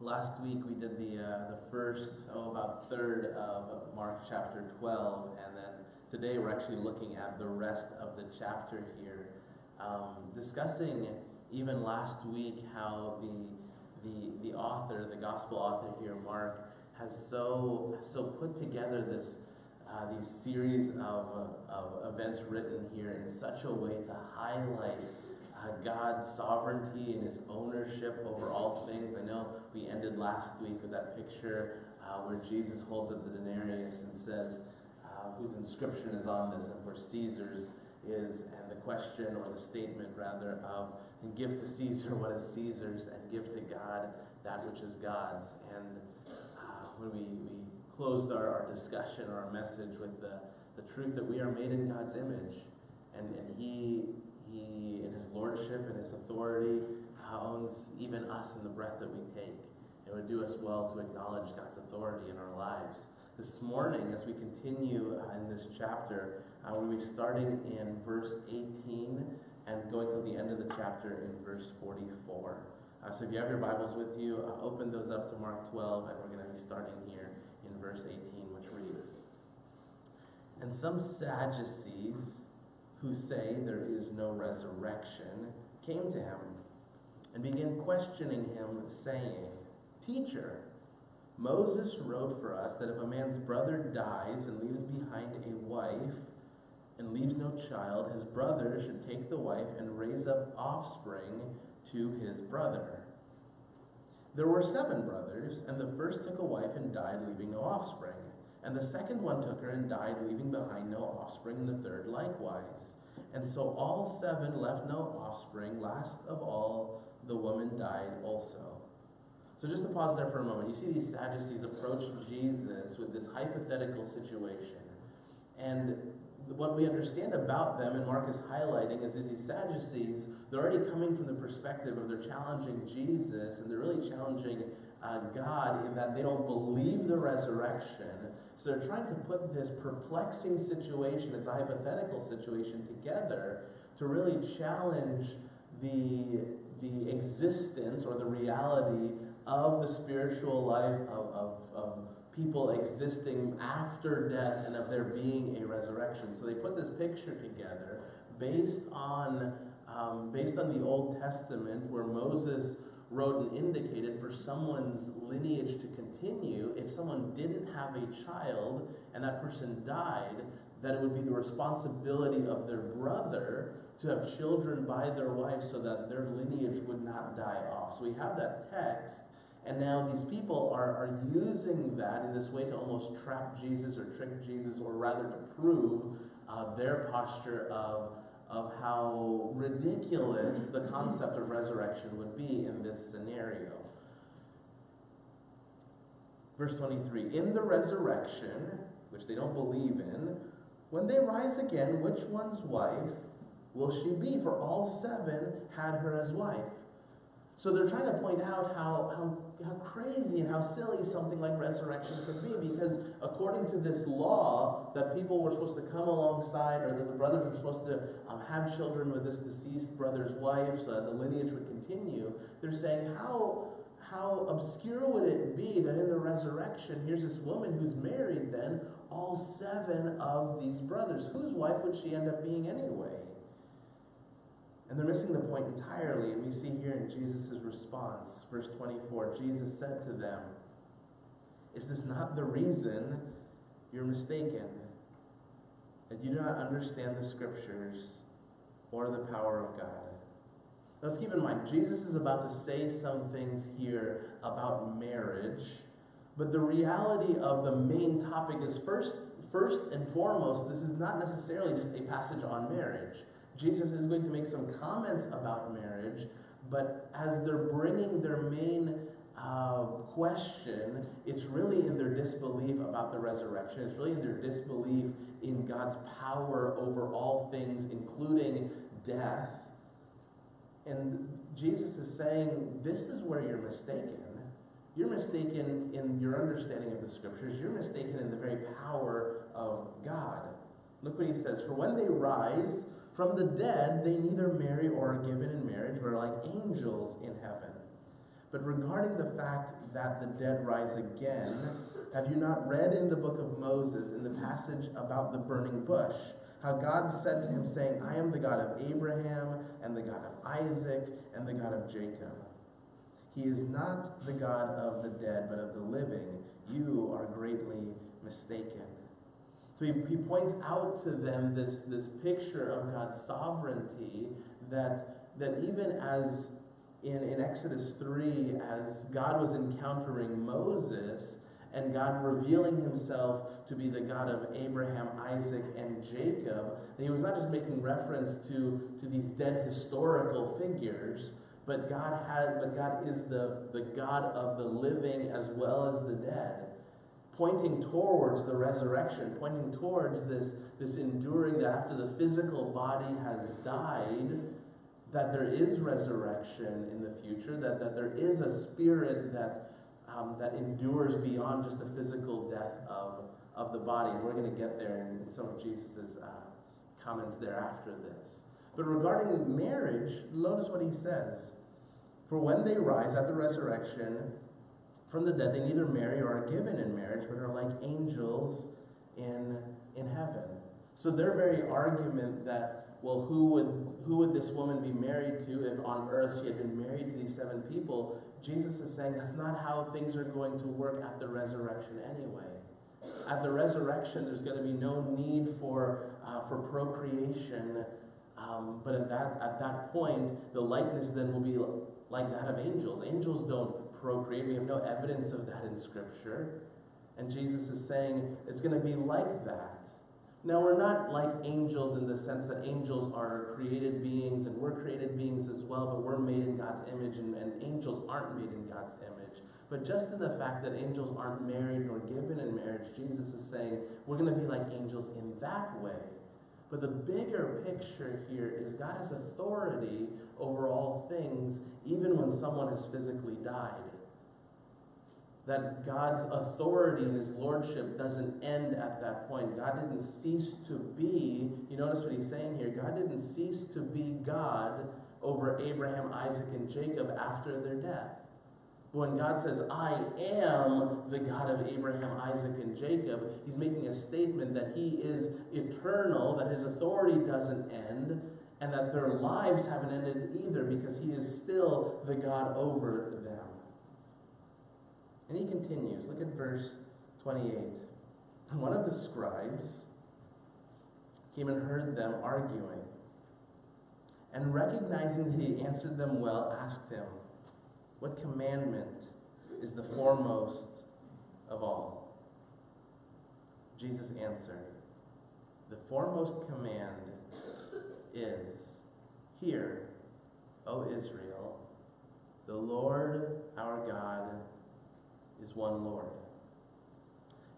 Last week we did the first, about third of Mark chapter 12, and then today we're actually looking at the rest of the chapter here, discussing even last week how the author, the gospel author here, Mark, has so put together these series of events written here in such a way to highlight God's sovereignty and his ownership over all things. I know we ended last week with that picture where Jesus holds up the denarius and says, whose inscription is on this, and where Caesar's is, and the question, or the statement rather, of, and give to Caesar what is Caesar's, and give to God that which is God's. And when we closed our discussion or our message with the truth that we are made in God's image, and he in his lordship and his authority owns even us in the breath that we take. It would do us well to acknowledge God's authority in our lives. This morning, as we continue in this chapter, we'll be starting in verse 18 and going to the end of the chapter in verse 44. So if you have your Bibles with you, open those up to Mark 12, and we're going to be starting here in verse 18, which reads, "And some Sadducees, who say there is no resurrection, came to him and began questioning him, saying, 'Teacher, Moses wrote for us that if a man's brother dies and leaves behind a wife and leaves no child, his brother should take the wife and raise up offspring to his brother. There were 7 brothers, and the first took a wife and died, leaving no offspring. And the second one took her and died, leaving behind no offspring, and the third likewise. And so all 7 left no offspring. Last of all, the woman died also.'" So just to pause there for a moment, you see these Sadducees approach Jesus with this hypothetical situation. And what we understand about them, and Mark is highlighting, is that these Sadducees, they're already coming from the perspective of they're challenging Jesus, and they're really challenging God in that they don't believe the resurrection. So they're trying to put this perplexing situation, it's a hypothetical situation, together to really challenge the existence or the reality of the spiritual life of people existing after death and of there being a resurrection. So they put this picture together based on the Old Testament, where Moses wrote and indicated for someone's lineage to continue, if someone didn't have a child and that person died, that it would be the responsibility of their brother to have children by their wife so that their lineage would not die off. So we have that text, and now these people are using that in this way to almost trap Jesus or trick Jesus, or rather to prove their posture of how ridiculous the concept of resurrection would be in this scenario. Verse 23, "In the resurrection, which they don't believe in, when they rise again, which one's wife will she be? For all 7 had her as wife." So they're trying to point out how crazy and how silly something like resurrection could be, because according to this law that people were supposed to come alongside, or that the brothers were supposed to have children with this deceased brother's wife so that the lineage would continue, they're saying how obscure would it be that in the resurrection, here's this woman who's married then all 7 of these brothers. Whose wife would she end up being anyway? And they're missing the point entirely, and we see here in Jesus' response, verse 24, Jesus said to them, "Is this not the reason you're mistaken, that you do not understand the Scriptures or the power of God?" Let's keep in mind, Jesus is about to say some things here about marriage, but the reality of the main topic is first and foremost, this is not necessarily just a passage on marriage. Jesus is going to make some comments about marriage, but as they're bringing their main question, it's really in their disbelief about the resurrection. It's really in their disbelief in God's power over all things, including death. And Jesus is saying, this is where you're mistaken. You're mistaken in your understanding of the Scriptures. You're mistaken in the very power of God. Look what he says, "For when they rise from the dead, they neither marry or are given in marriage, but are like angels in heaven. But regarding the fact that the dead rise again, have you not read in the book of Moses, in the passage about the burning bush, how God said to him, saying, I am the God of Abraham, and the God of Isaac, and the God of Jacob. He is not the God of the dead, but of the living. You are greatly mistaken. So he points out to them this picture of God's sovereignty, that even as in Exodus 3, as God was encountering Moses, and God revealing himself to be the God of Abraham, Isaac, and Jacob, he was not just making reference to these dead historical figures, but God is the God of the living as well as the dead, pointing towards the resurrection, pointing towards this enduring, that after the physical body has died, that there is resurrection in the future, that there is a spirit that endures beyond just the physical death of the body. And we're going to get there in some of Jesus' comments there after this. But regarding marriage, notice what he says. For when they rise at the resurrection from the dead, they neither marry or are given in marriage, but are like angels in heaven. So their very argument that, well, who would this woman be married to if on earth she had been married to these 7 people? Jesus is saying that's not how things are going to work at the resurrection anyway. At the resurrection, there's going to be no need for procreation, but at that point, the likeness then will be like that of angels. Angels don't procreate. We have no evidence of that in Scripture. And Jesus is saying it's going to be like that. Now, we're not like angels in the sense that angels are created beings, and we're created beings as well, but we're made in God's image, and angels aren't made in God's image. But just in the fact that angels aren't married nor given in marriage, Jesus is saying we're going to be like angels in that way. But the bigger picture here is God has authority over all things, even when someone has physically died. That God's authority and his lordship doesn't end at that point. God didn't cease to be, you notice what he's saying here, God didn't cease to be God over Abraham, Isaac, and Jacob after their death. When God says, I am the God of Abraham, Isaac, and Jacob, he's making a statement that he is eternal, that his authority doesn't end, and that their lives haven't ended either, because he is still the God over them. And he continues. Look at verse 28. And one of the scribes came and heard them arguing, and recognizing that he answered them well, asked him, what commandment is the foremost of all? Jesus answered, the foremost command is, hear, O Israel, the Lord our God is one Lord.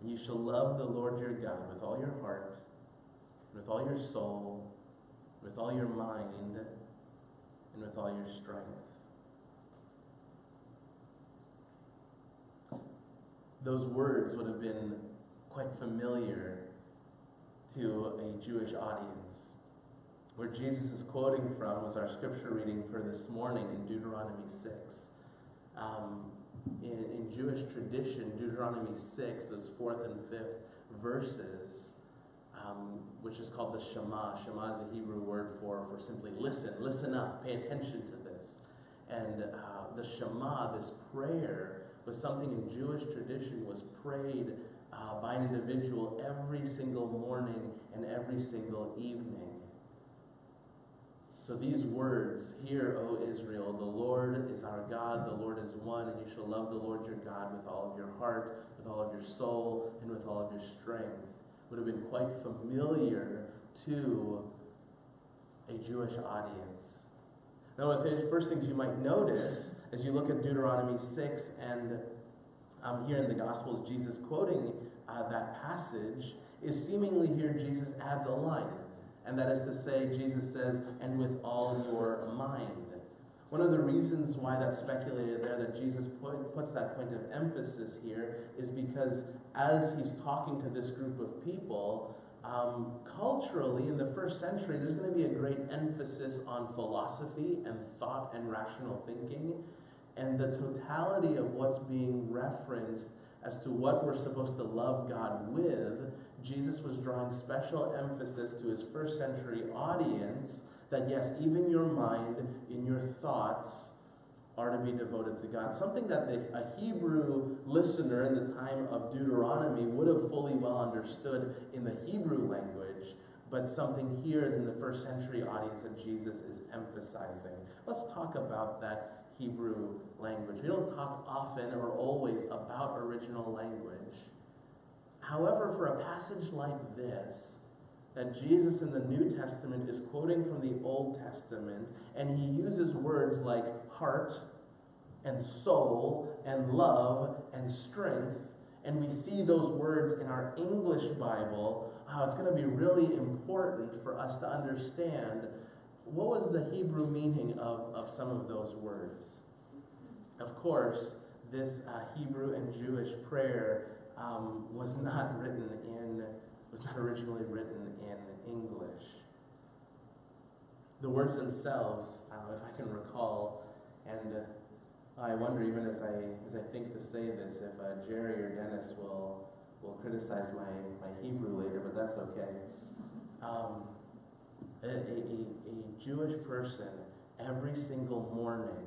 And you shall love the Lord your God with all your heart, with all your soul, with all your mind, and with all your strength. Those words would have been quite familiar to a Jewish audience. Where Jesus is quoting from was our scripture reading for this morning in Deuteronomy 6. In Jewish tradition, Deuteronomy 6, those 4th and 5th verses, which is called the Shema. Shema is a Hebrew word for simply listen up, pay attention to this. And the Shema, this prayer, was something in Jewish tradition was prayed by an individual every single morning and every single evening. So these words, hear, O Israel, the Lord is our God, the Lord is one, and you shall love the Lord your God with all of your heart, with all of your soul, and with all of your strength, would have been quite familiar to a Jewish audience. Now, one of the first things you might notice as you look at Deuteronomy 6 and here in the Gospels, Jesus quoting that passage, is seemingly here Jesus adds a line. And that is to say, Jesus says, and with all your mind. One of the reasons why that's speculated there, that Jesus puts that point of emphasis here, is because as he's talking to this group of people, culturally in the first century, there's going to be a great emphasis on philosophy and thought and rational thinking. and the totality of what's being referenced as to what we're supposed to love God with, Jesus was drawing special emphasis to his first century audience that yes, even your mind, in your thoughts, are to be devoted to God. Something that a Hebrew listener in the time of Deuteronomy would have fully well understood in the Hebrew language, but something here in the first century audience that Jesus is emphasizing. Let's talk about that Hebrew language. We don't talk often or always about original language. However, for a passage like this, that Jesus in the New Testament is quoting from the Old Testament, and he uses words like heart and soul and love and strength, and we see those words in our English Bible, it's going to be really important for us to understand what was the Hebrew meaning of some of those words. Of course, this Hebrew and Jewish prayer was not originally written in English. The words themselves, if I can recall, and I wonder even as I think to say this, if Jerry or Dennis will criticize my Hebrew later, but that's okay. A Jewish person every single morning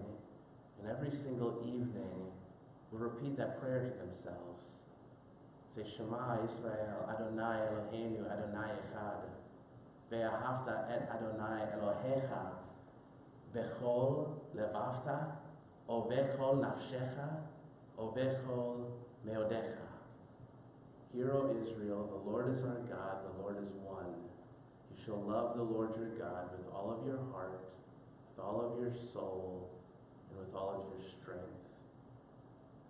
and every single evening will repeat that prayer to themselves. Say, Shema Yisrael, Adonai Eloheinu, Adonai Echad. Ve'ahavta et Adonai Elohecha bechol levavta, o vechol nafshecha, o vechol meodecha. Hear, O Israel, the Lord is our God, the Lord is one. You shall love the Lord your God with all of your heart, with all of your soul, and with all of your strength.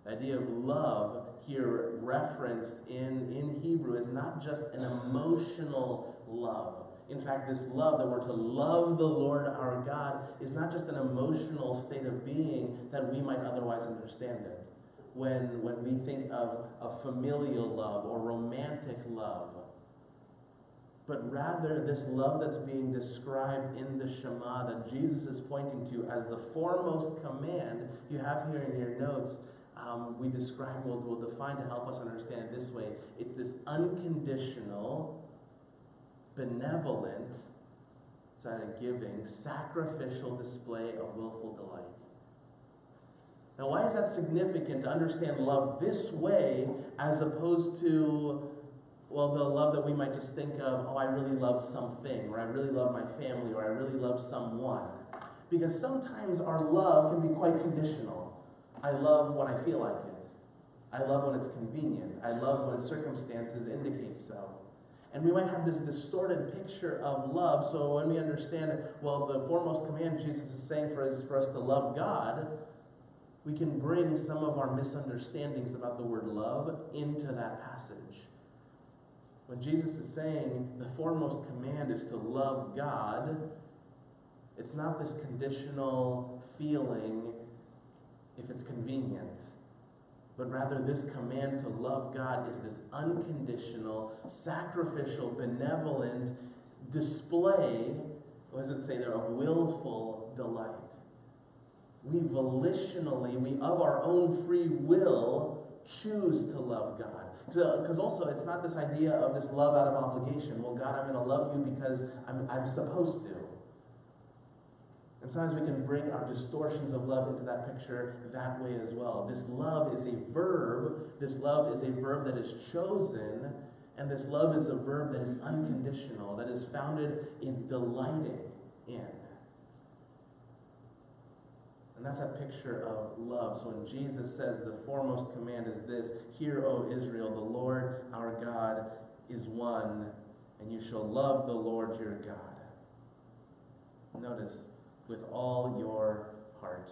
The idea of love here referenced in Hebrew is not just an emotional love. In fact, this love, that we're to love the Lord our God, is not just an emotional state of being that we might otherwise understand it. When we think of familial love or romantic love, but rather this love that's being described in the Shema that Jesus is pointing to as the foremost command you have here in your notes, we'll define to help us understand it this way. It's this unconditional, benevolent, giving, sacrificial display of willful delight. Now, why is that significant to understand love this way as opposed to, the love that we might just think of, I really love something, or I really love my family, or I really love someone? Because sometimes our love can be quite conditional. I love when I feel like it. I love when it's convenient. I love when circumstances indicate so. And we might have this distorted picture of love, so when we understand, the foremost command Jesus is saying for us to love God, we can bring some of our misunderstandings about the word love into that passage. When Jesus is saying the foremost command is to love God, it's not this conditional feeling if it's convenient, but rather this command to love God is this unconditional, sacrificial, benevolent display, what does it say there, of willful delight. We volitionally, of our own free will, choose to love God. Because also, it's not this idea of this love out of obligation. Well, God, I'm going to love you because I'm supposed to. And sometimes we can bring our distortions of love into that picture that way as well. This love is a verb. This love is a verb that is chosen. And this love is a verb that is unconditional, that is founded in delighting in. And that's a picture of love. So when Jesus says the foremost command is this, hear, O Israel, the Lord our God is one, and you shall love the Lord your God. Notice, with all your heart.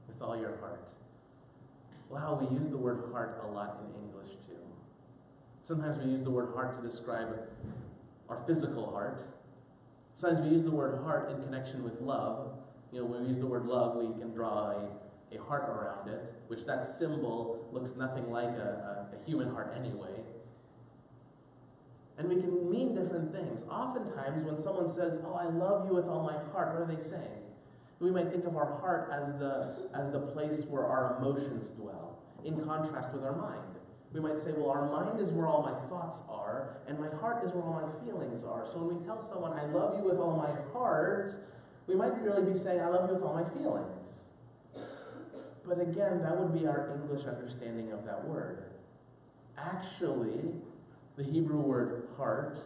With all your heart. Wow, we use the word heart a lot in English too. Sometimes we use the word heart to describe our physical heart. Sometimes we use the word heart in connection with love. When we use the word love, we can draw a heart around it, which that symbol looks nothing like a human heart anyway. And we can mean different things. Oftentimes, when someone says, I love you with all my heart, what are they saying? We might think of our heart as the place where our emotions dwell, in contrast with our mind. We might say, well, our mind is where all my thoughts are, and my heart is where all my feelings are. So when we tell someone, I love you with all my heart, we might really be saying, I love you with all my feelings. But again, that would be our English understanding of that word. Actually, the Hebrew word heart,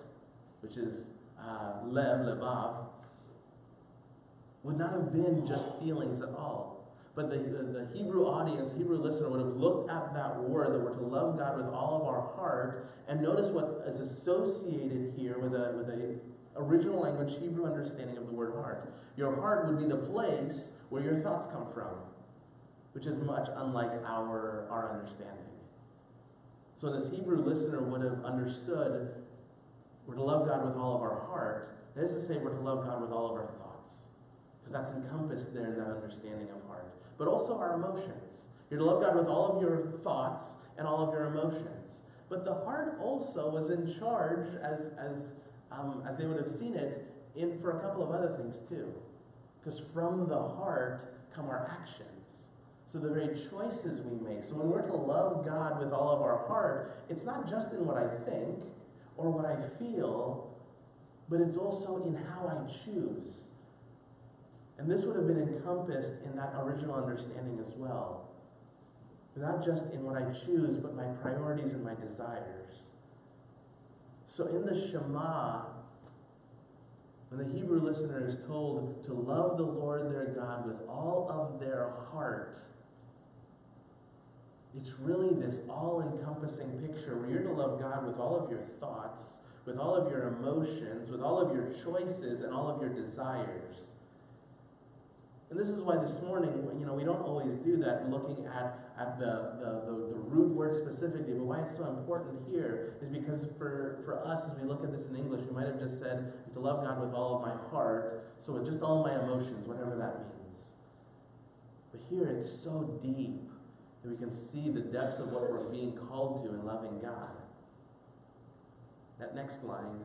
which is levav, would not have been just feelings at all. But the Hebrew audience, the Hebrew listener would have looked at that word, that we're to love God with all of our heart, and notice what is associated here with a original language Hebrew understanding of the word heart. Your heart would be the place where your thoughts come from, which is much unlike our understanding. So this Hebrew listener would have understood we're to love God with all of our heart. That is to say, we're to love God with all of our thoughts, because that's encompassed there in that understanding of heart. But also our emotions. You're to love God with all of your thoughts and all of your emotions. But the heart also was in charge, as they would have seen it, for a couple of other things too. Because from the heart come our actions. So the very choices we make. So when we're to love God with all of our heart, it's not just in what I think or what I feel, but it's also in how I choose. And this would have been encompassed in that original understanding as well. Not just in what I choose, but my priorities and my desires. So in the Shema, when the Hebrew listener is told to love the Lord their God with all of their heart, it's really this all-encompassing picture where you're to love God with all of your thoughts, with all of your emotions, with all of your choices, and all of your desires. And this is why this morning, we don't always do that, looking at the root word specifically, but why it's so important here is because for us, as we look at this in English, we might have just said, to love God with all of my heart, so with just all of my emotions, whatever that means. But here it's so deep that we can see the depth of what we're being called to in loving God. That next line,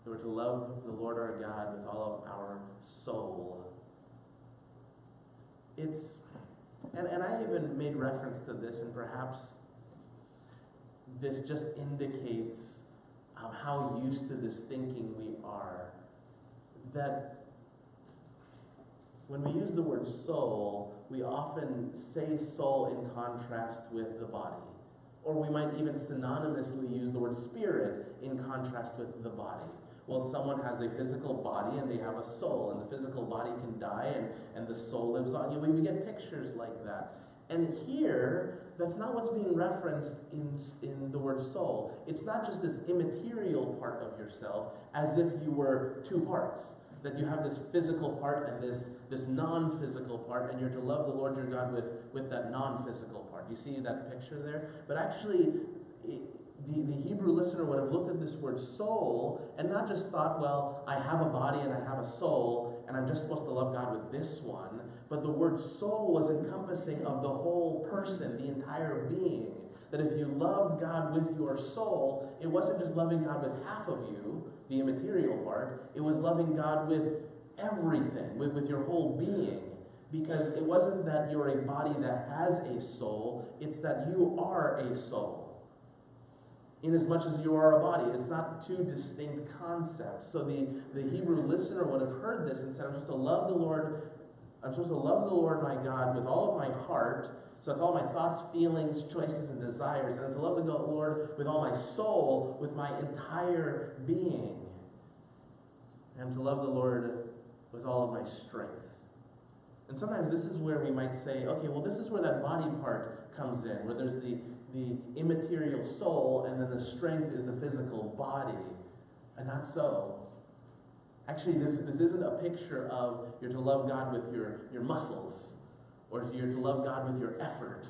that we're to love the Lord our God with all of our soul. And I even made reference to this, and perhaps this just indicates how used to this thinking we are. That when we use the word soul, we often say soul in contrast with the body. Or we might even synonymously use the word spirit in contrast with the body. Well, someone has a physical body and they have a soul, and the physical body can die and the soul lives on. We get pictures like that. And here, that's not what's being referenced in the word soul. It's not just this immaterial part of yourself, as if you were two parts. That you have this physical part and this non-physical part, and you're to love the Lord your God with that non-physical part. You see that picture there? But actually, the Hebrew listener would have looked at this word soul and not just thought, well, I have a body and I have a soul, and I'm just supposed to love God with this one. But the word soul was encompassing of the whole person, the entire being. That if you loved God with your soul, it wasn't just loving God with half of you, the immaterial part. It was loving God with everything, with your whole being. Because it wasn't that you're a body that has a soul, it's that you are a soul. In as much as you are a body. It's not two distinct concepts. So the Hebrew listener would have heard this and said, I'm supposed to love the Lord my God with all of my heart. So that's all my thoughts, feelings, choices, and desires. And I'm to love the Lord with all my soul, with my entire being. And I'm to love the Lord with all of my strength. And sometimes this is where we might say, okay, well, this is where that body part comes in, where there's the immaterial soul, and then the strength is the physical body. And not so. Actually, this isn't a picture of you're to love God with your muscles, or you're to love God with your effort,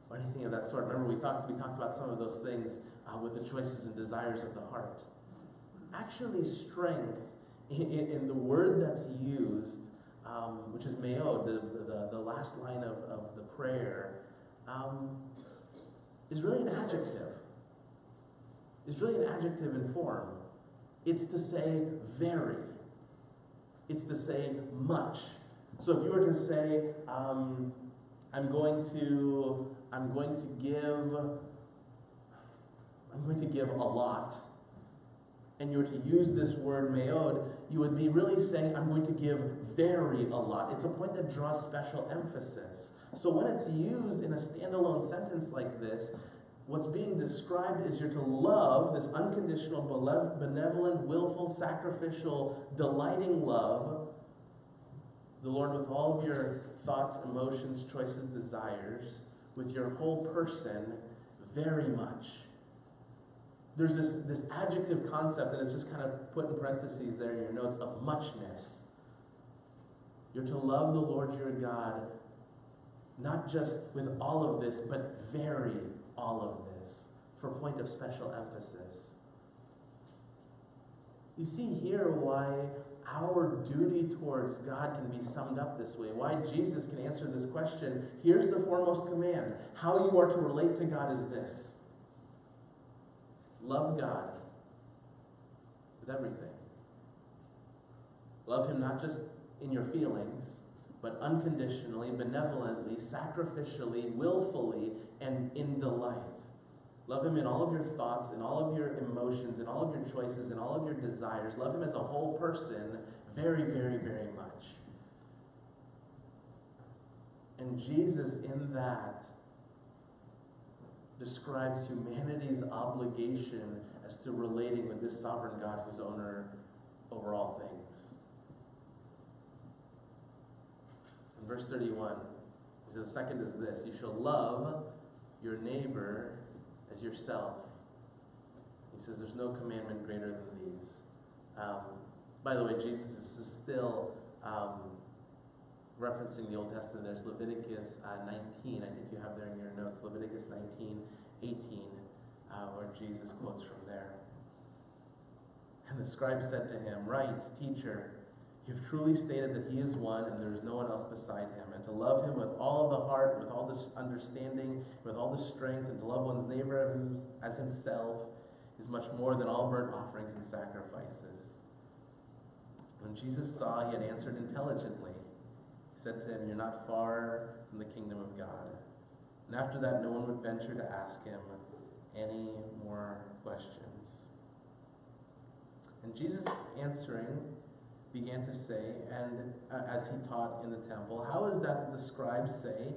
or anything of that sort. Remember, we talked about some of those things with the choices and desires of the heart. Actually, strength, in the word that's used, which is meod, the last line of the prayer, is really an adjective. It's really an adjective in form. It's to say very. It's to say much. So if you were to say, I'm going to give a lot, and you were to use this word meod, you would be really saying, I'm going to give very a lot. It's a point that draws special emphasis. So when it's used in a standalone sentence like this, what's being described is you're to love this unconditional, benevolent, willful, sacrificial, delighting love, the Lord with all of your thoughts, emotions, choices, desires, with your whole person, very much. There's this adjective concept, and it's just kind of put in parentheses there in your notes, of muchness. You're to love the Lord your God, not just with all of this, but very all of this, for point of special emphasis. You see here why our duty towards God can be summed up this way, why Jesus can answer this question. Here's the foremost command. How you are to relate to God is this. Love God with everything. Love Him not just in your feelings, but unconditionally, benevolently, sacrificially, willfully, and in delight. Love Him in all of your thoughts, in all of your emotions, in all of your choices, in all of your desires. Love Him as a whole person very, very, very much. And Jesus in that describes humanity's obligation as to relating with this sovereign God who's owner over all things. In verse 31, he says, the second is this: you shall love your neighbor as yourself. He says there's no commandment greater than these. By the way, Jesus is still referencing the Old Testament. There's Leviticus 19, I think you have there in your notes, Leviticus 19:18, where Jesus quotes from there. And the scribe said to him, right, teacher, you've truly stated that He is one and there is no one else beside Him, and to love Him with all of the heart, with all this understanding, with all the strength, and to love one's neighbor as himself is much more than all burnt offerings and sacrifices. When Jesus saw he had answered intelligently, He said to him, you're not far from the kingdom of God. And after that, no one would venture to ask him any more questions. And Jesus answering began to say, and as He taught in the temple, how is that the scribes say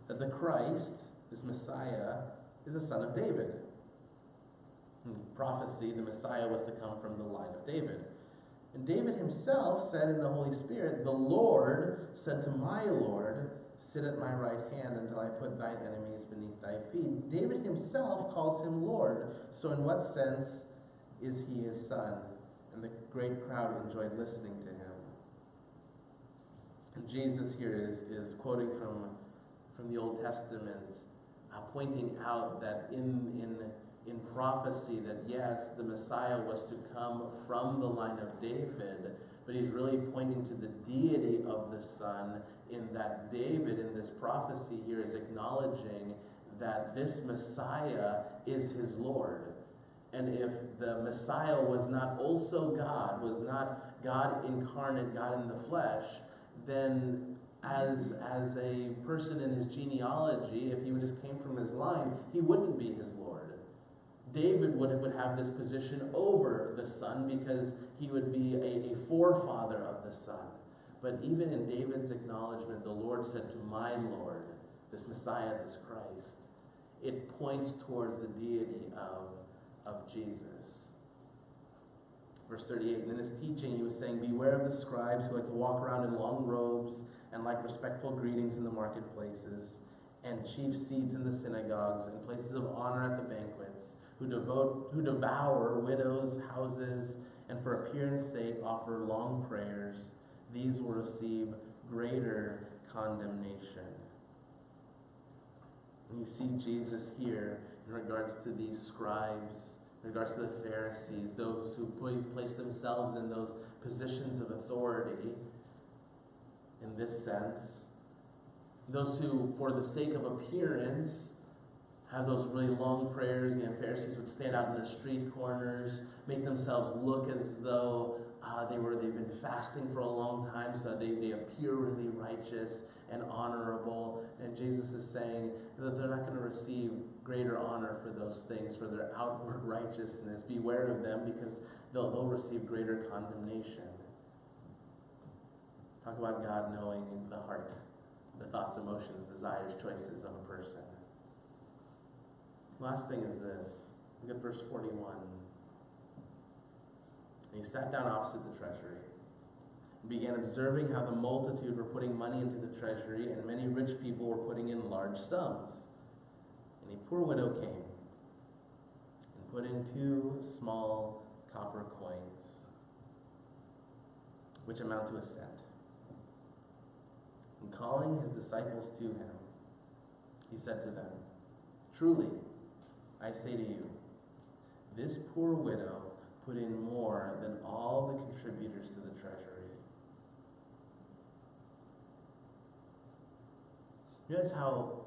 that the Christ, this Messiah, is a son of David? In prophecy, the Messiah was to come from the line of David. And David himself said in the Holy Spirit, the Lord said to my Lord, sit at my right hand until I put thine enemies beneath thy feet. David himself calls Him Lord. So in what sense is He His son? And the great crowd enjoyed listening to Him. And Jesus here is quoting from the Old Testament, pointing out that in prophecy that yes, the Messiah was to come from the line of David, but He's really pointing to the deity of the Son, in that David in this prophecy here is acknowledging that this Messiah is his Lord. And if the Messiah was not also God, was not God incarnate, God in the flesh, then as a person in his genealogy, if he just came from his line, he wouldn't be his Lord. David would have this position over the Son because he would be a forefather of the Son. But even in David's acknowledgement, the Lord said to my Lord, this Messiah, this Christ, it points towards the deity of Jesus. Verse 38, and in his teaching he was saying, beware of the scribes who like to walk around in long robes and like respectful greetings in the marketplaces, and chief seats in the synagogues and places of honor at the banquets, who devour widows' houses, and for appearance' sake offer long prayers. These will receive greater condemnation. And you see Jesus here in regards to these scribes, in regards to the Pharisees, those who place themselves in those positions of authority, in this sense, those who, for the sake of appearance, have those really long prayers. The Pharisees would stand out in the street corners, make themselves look as though they've been fasting for a long time, so they appear really righteous and honorable. And Jesus is saying that they're not going to receive greater honor for those things, for their outward righteousness. Beware of them, because they'll receive greater condemnation. Talk about God knowing the heart, the thoughts, emotions, desires, choices of a person. Last thing is this. Look at verse 41. And he sat down opposite the treasury and began observing how the multitude were putting money into the treasury, and many rich people were putting in large sums. And a poor widow came and put in 2 small copper coins, which amount to a cent. And calling his disciples to him, he said to them, "Truly, I say to you, this poor widow put in more than all the contributors to the treasury." You realize how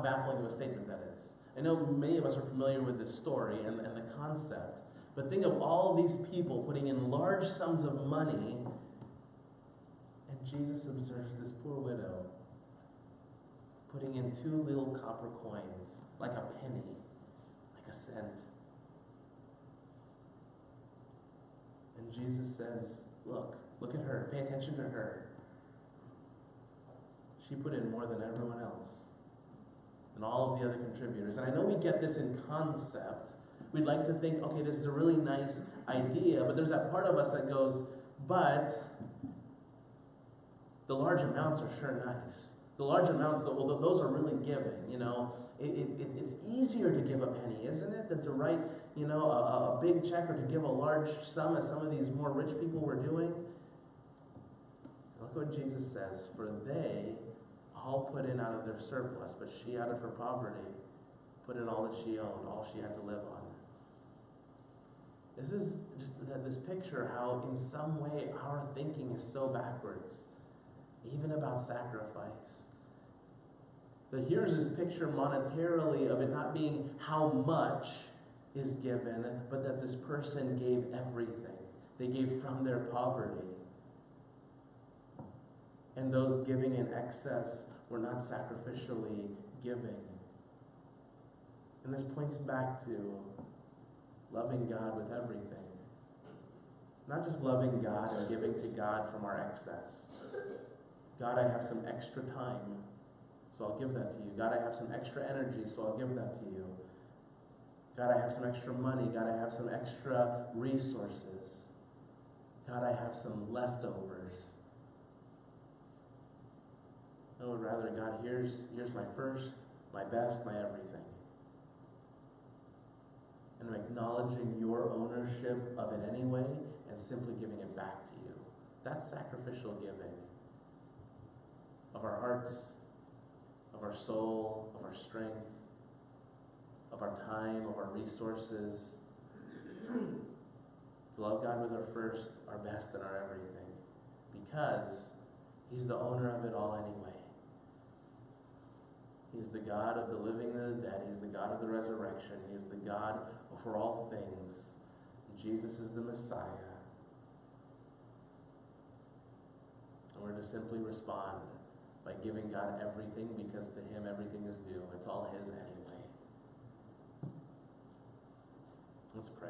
baffling of a statement that is? I know many of us are familiar with this story and the concept, but think of all these people putting in large sums of money, and Jesus observes this poor widow putting in 2 little copper coins, like a penny, like a cent. And Jesus says, look at her, pay attention to her. She put in more than everyone else, and all of the other contributors. And I know we get this in concept. We'd like to think, okay, this is a really nice idea, but there's that part of us that goes, but the large amounts are sure nice. The large amounts, those are really giving, you know. It's easier to give a penny, isn't it, than to write, a big check, or to give a large sum, as some of these more rich people were doing. Look what Jesus says. For they all put in out of their surplus, but she, out of her poverty, put in all that she owned, all she had to live on. This is just this picture how in some way our thinking is so backwards, even about sacrifice. But here's this picture monetarily of it not being how much is given, but that this person gave everything. They gave from their poverty. And those giving in excess were not sacrificially giving. And this points back to loving God with everything. Not just loving God and giving to God from our excess. God, I have some extra time, so I'll give that to you. God, I have some extra energy, so I'll give that to you. God, I have some extra money. God, I have some extra resources. God, I have some leftovers. I would rather, God, here's my first, my best, my everything. And I'm acknowledging your ownership of it anyway, and simply giving it back to you. That's sacrificial giving. Of our hearts, of our soul, of our strength, of our time, of our resources. To love God with our first, our best, and our everything. Because He's the owner of it all anyway. He's the God of the living and the dead. He's the God of the resurrection. He is the God over all things. Jesus is the Messiah. And we're to simply respond by giving God everything, because to Him everything is due. It's all His anyway. Let's pray.